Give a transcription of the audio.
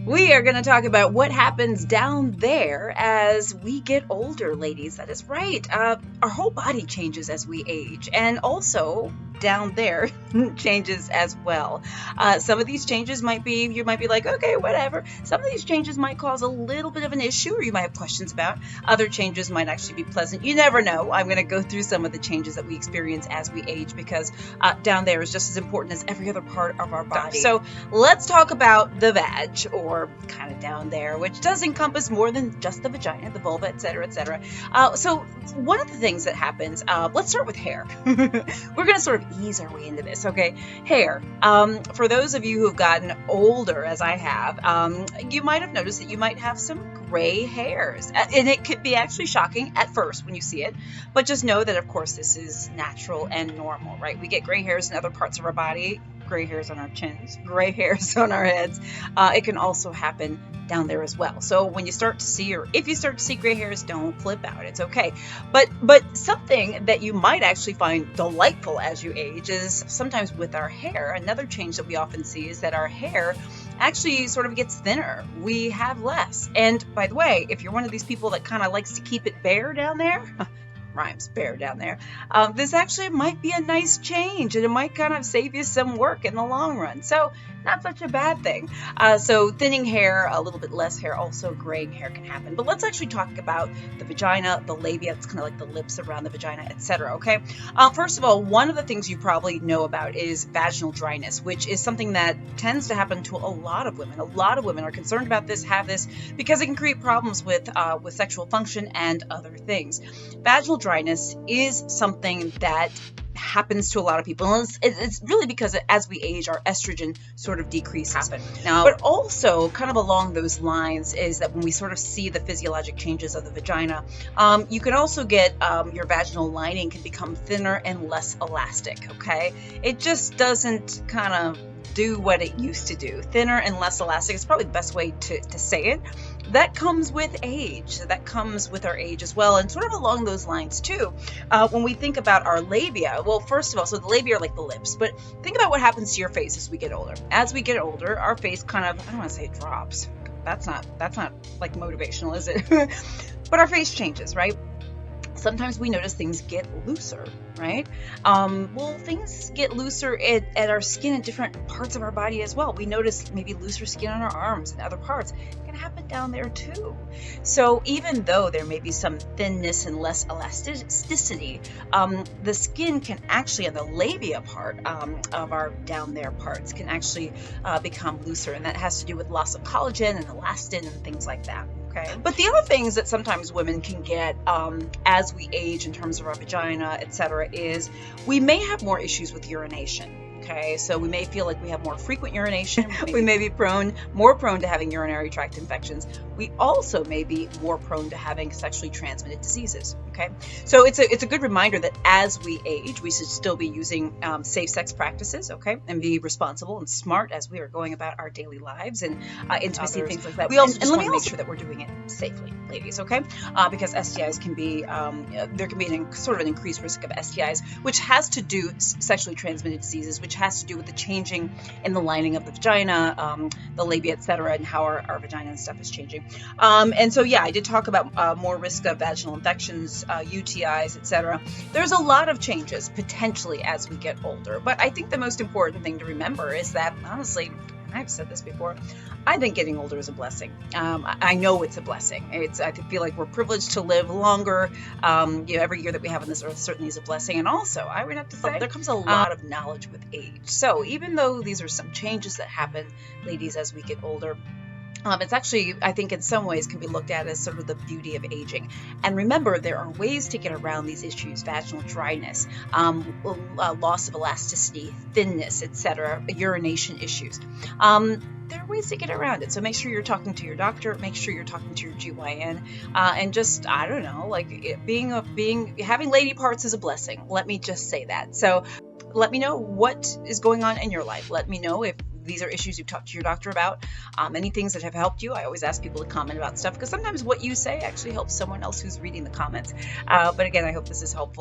We are going to talk about what happens down there as we get older, ladies. That is right. Our whole body changes as we age, and also down there changes as well. Some of these changes you might be like, okay, whatever. Some of these changes might cause a little bit of an issue, or you might have questions about. Other changes might actually be pleasant. You never know. I'm going to go through some of the changes that we experience as we age, because down there is just as important as every other part of our body. So let's talk about the vag, or kind of down there, which does encompass more than just the vagina, the vulva, etc., etc. So one of the things that happens, let's start with hair. We're going to sort of ease our way into this, okay? Hair. For those of you who have gotten older, as I have, you might have noticed that you might have some gray hairs, and it could be actually shocking at first when you see it, but just know that, of course, this is natural and normal, right? We get gray hairs in other parts of our body, gray hairs on our chins, gray hairs on our heads. It can also happen down there as well. So when you start to see, or if you start to see gray hairs, don't flip out. It's okay. But something that you might actually find delightful as you age is sometimes with our hair. Another change that we often see is that our hair actually sort of gets thinner. We have less. And by the way, if you're one of these people that kind of likes to keep it bare down there, rhymes, bare down there, this actually might be a nice change, and it might kind of save you some work in the long run. So not such a bad thing. So thinning hair, a little bit less hair, also graying hair can happen. But let's actually talk about the vagina, the labia. It's kind of like the lips around the vagina, etc. Okay. First of all, one of the things you probably know about is vaginal dryness, which is something that tends to happen to a lot of women. A lot of women are concerned about this, have this, because it can create problems with sexual function and other things. Vaginal dryness is something that happens to a lot of people, and it's really because as we age, our estrogen sort of decreases. Now, but also kind of along those lines is that when we sort of see the physiologic changes of the vagina, you can also get your vaginal lining can become thinner and less elastic. Okay, it just doesn't kind of do what it used to do. Thinner and less elastic is probably the best way to say it. That comes with age. That comes with our age as well. And sort of along those lines too, when we think about our labia, well, first of all, so the labia are like the lips, but think about what happens to your face as we get older. As we get older, our face kind of, I don't want to say it drops. That's not like motivational, is it? But our face changes, right? Sometimes we notice things get looser, right? Well, things get looser at our skin in different parts of our body as well. We notice maybe looser skin on our arms and other parts. It can happen down there too. So even though there may be some thinness and less elasticity, the skin can actually, on the labia part of our down there parts, can actually become looser. And that has to do with loss of collagen and elastin and things like that. Okay. But the other things that sometimes women can get as we age in terms of our vagina, etc., is we may have more issues with urination. Okay, so we may feel like we have more frequent urination. We may be more prone to having urinary tract infections. We also may be more prone to having sexually transmitted diseases. Okay, so it's a good reminder that as we age, we should still be using safe sex practices. Okay, and be responsible and smart as we are going about our daily lives and intimacy, things like that. We also just want to make sure that we're doing it safely, ladies. Okay, because STIs can be there can be sort of an increased risk of STIs, which has to do sexually transmitted diseases, which has to do with the changing in the lining of the vagina, the labia, etc., and how our vagina and stuff is changing. And so, yeah, I did talk about more risk of vaginal infections, UTIs, etc. There's a lot of changes potentially as we get older, but I think the most important thing to remember is that, honestly, I've said this before, I think getting older is a blessing. I know it's a blessing. I feel like we're privileged to live longer. Every year that we have on this earth certainly is a blessing. And also, I would have to say, there comes a lot of knowledge with age. So even though these are some changes that happen, ladies, as we get older, it's actually, I think in some ways can be looked at as sort of the beauty of aging. And remember, there are ways to get around these issues: vaginal dryness, loss of elasticity, thinness, etc., urination issues. There are ways to get around it. So make sure you're talking to your doctor, make sure you're talking to your GYN, and just, I don't know, like having lady parts is a blessing. Let me just say that. So let me know what is going on in your life. Let me know if these are issues you've talked to your doctor about, any things that have helped you. I always ask people to comment about stuff, because sometimes what you say actually helps someone else who's reading the comments. But again, I hope this is helpful.